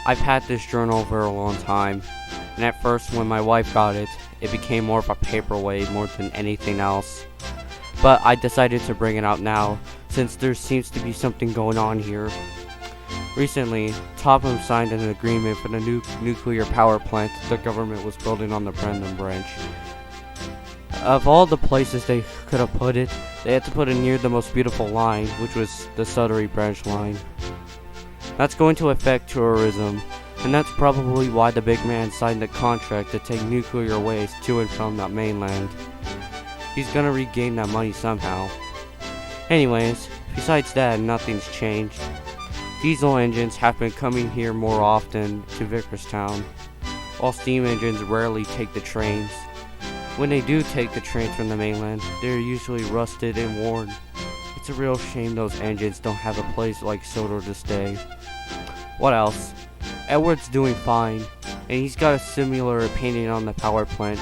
I've had this journal for a long time, and at first when my wife got it, it became more of a paperweight more than anything else. But I decided to bring it out now, since there seems to be something going on here. Recently, Topham signed an agreement for the new nuclear power plant the government was building on the Brenham branch. Of all the places they could have put it, they had to put it near the most beautiful line, which was the Sudbury branch line. That's going to affect tourism, and that's probably why the big man signed the contract to take nuclear waste to and from the mainland. He's gonna regain that money somehow. Anyways, besides that, nothing's changed. Diesel engines have been coming here more often to Vickerstown, while steam engines rarely take the trains. When they do take the trains from the mainland, they're usually rusted and worn. It's a real shame those engines don't have a place like Sodor to stay. What else? Edward's doing fine, and he's got a similar opinion on the power plant.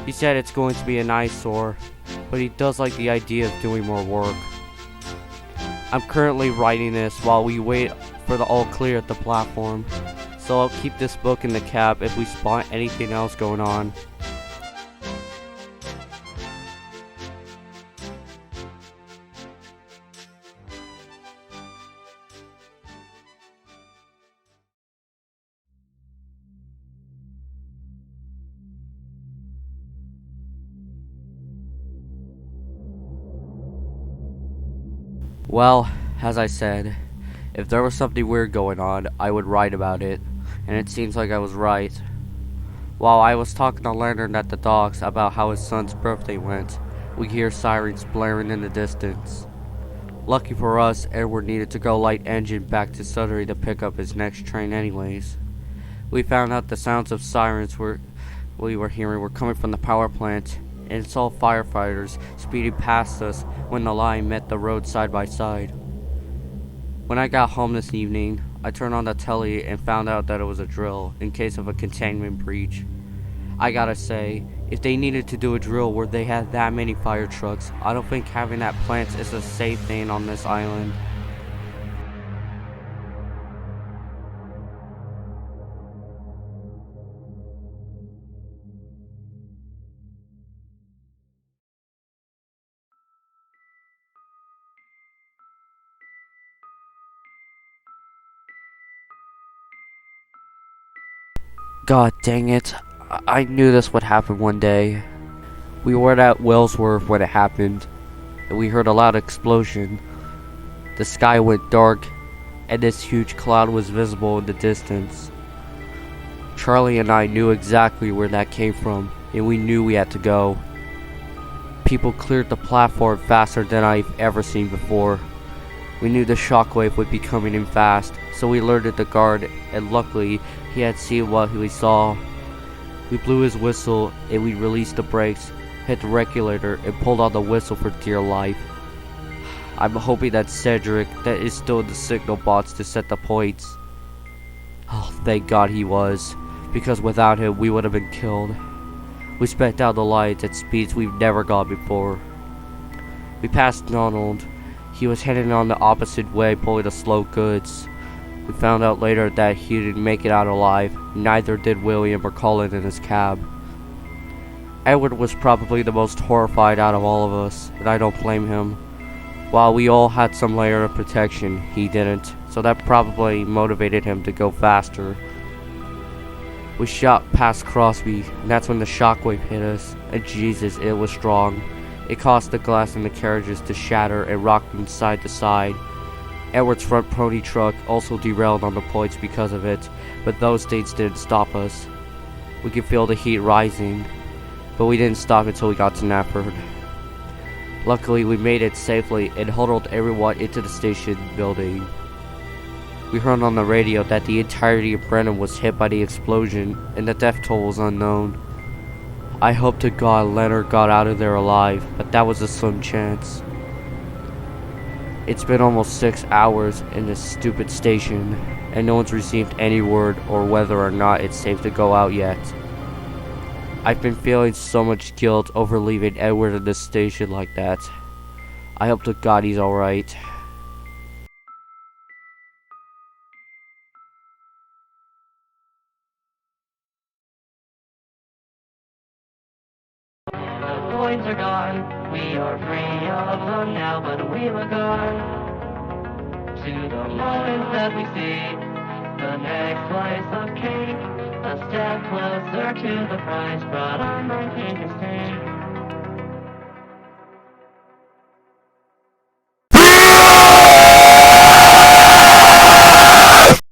He said it's going to be an eyesore, but he does like the idea of doing more work. I'm currently writing this while we wait for the all clear at the platform, so I'll keep this book in the cab if we spot anything else going on. Well, as I said, if there was something weird going on, I would write about it, and it seems like I was right. While I was talking to Leonard at the docks about how his son's birthday went, we hear sirens blaring in the distance. Lucky for us, Edward needed to go light engine back to Sudbury to pick up his next train anyways. We found out the sounds of sirens we were hearing were coming from the power plant, and saw firefighters speeding past us when the line met the road side by side. When I got home this evening, I turned on the telly and found out that it was a drill in case of a containment breach. I gotta say, if they needed to do a drill where they had that many fire trucks, I don't think having that plant is a safe thing on this island. God dang it, I knew this would happen one day. We were at Wellsworth when it happened, and we heard a loud explosion. The sky went dark, and this huge cloud was visible in the distance. Charlie and I knew exactly where that came from, and we knew we had to go. People cleared the platform faster than I've ever seen before. We knew the shockwave would be coming in fast, so we alerted the guard, and luckily, he had seen what we saw. We blew his whistle, and we released the brakes, hit the regulator, and pulled on the whistle for dear life. I'm hoping that Cedric that is still in the signal box to set the points. Oh, thank God he was, because without him, we would have been killed. We sped down the lights at speeds we've never gone before. We passed Donald. He was heading on the opposite way, pulling the slow goods. We found out later that he didn't make it out alive. Neither did William or Colin in his cab. Edward was probably the most horrified out of all of us, and I don't blame him. While we all had some layer of protection, he didn't, so that probably motivated him to go faster. We shot past Crosby, and that's when the shockwave hit us, and Jesus, it was strong. It caused the glass in the carriages to shatter and rock from side to side. Edward's front pony truck also derailed on the points because of it, but those things didn't stop us. We could feel the heat rising, but we didn't stop until we got to Nafford. Luckily, we made it safely and huddled everyone into the station building. We heard on the radio that the entirety of Brenham was hit by the explosion, and the death toll was unknown. I hope to God Leonard got out of there alive, but that was a slim chance. It's been almost 6 hours in this stupid station, and no one's received any word or whether or not it's safe to go out yet. I've been feeling so much guilt over leaving Edward in this station like that. I hope to God he's alright. are free of them now, but we look on to the moment that we see the next slice of cake, a step closer to the prize brought on by Catastrophe.